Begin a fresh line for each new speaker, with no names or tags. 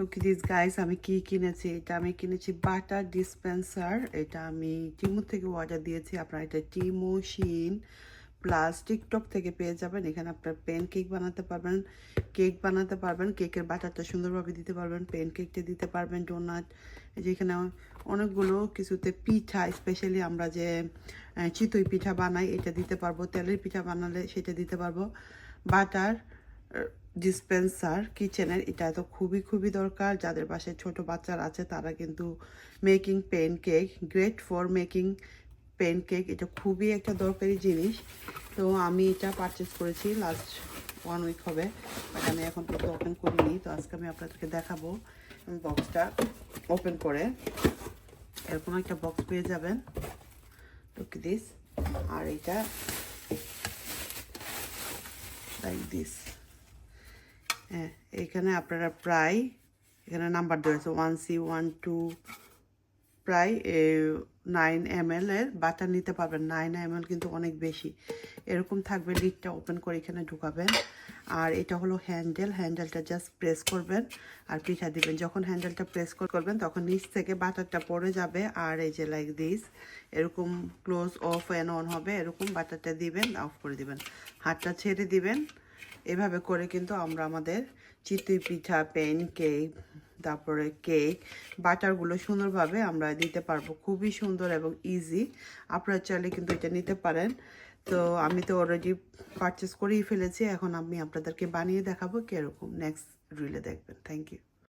Look at this guys, আমি কি কিনেছি, এটা আমি কিনেছি বাটার ডিসপেন্সার। এটা আমি টিমু থেকে অর্ডার দিয়েছি। আপনারা এটা টিমু, শিন প্লাস টিকটক থেকে পেয়ে যাবেন। এখানে আপনার প্যান কেক বানাতে পারবেন, কেক বানাতে পারবেন, কেকের বাটারটা সুন্দরভাবে দিতে পারবেন, প্যান কেকটা দিতে পারবেন, ডোনাট, যেখানে অনেকগুলো কিছুতে পিঠা, স্পেশালি আমরা যে চিতই পিঠা বানাই এটা দিতে পারবো, তেলের পিঠা বানালে সেটা দিতে পারবো। বাটার ডিসপেন্সার কিচেনের এটা তো খুবই খুবই দরকার। যাদের বাসায় ছোট বাচ্চারা আছে তারা কিন্তু making pan cake, great for making pan cake, এটা খুবই একটা দরকারি জিনিস। তো আমি এটা পারচেস করেছি লাস্ট 1 উইক হবে, বাট আমি এখন কিন্তু ওপেন করিনি। তো আজকে আমি আপনাদেরকে দেখাবো বক্সটা ওপেন করে। এরকম একটা বক্স পেয়ে যাবেন, লুক দিস। আর এটা লাইক দিস। হ্যাঁ, এখানে আপনারা প্রায় এখানে নাম্বার দেওয়া আছে 1C 1 2, প্রায় 9 ml এর বাটার নিতে পারবেন। 9 ml কিন্তু অনেক বেশি। এরকম থাকবে, লিডটা ওপেন করে এখানে ঢুকাবেন। আর এটা হলো হ্যান্ডেলটা জাস্ট প্রেস করবেন আর পিঠা দিবেন। যখন হ্যান্ডেলটা প্রেস করবেন তখন নিচ থেকে বাটারটা পড়ে যাবে। আর এই যে লাইক দিস এরকম ক্লোজ অফ অ্যান্ড অন হবে, এরকম বাটারটা দিবেন, অফ করে দিবেন, হাতটা ছেড়ে দিবেন। এভাবে করে কিন্তু আমরা আমাদের চিতই পিঠা, প্যান কেক, তারপরে কেক, বাটারগুলো সুন্দরভাবে আমরা দিতে পারবো। খুবই সুন্দর এবং ইজি। আপনারা চাইলে কিন্তু এটা নিতে পারেন। তো আমি তো অলরেডি পারচেস করেই ফেলেছি। এখন আমি আপনাদেরকে বানিয়ে দেখাবো কীরকম। নেক্সট রিলে দেখবেন। Thank you.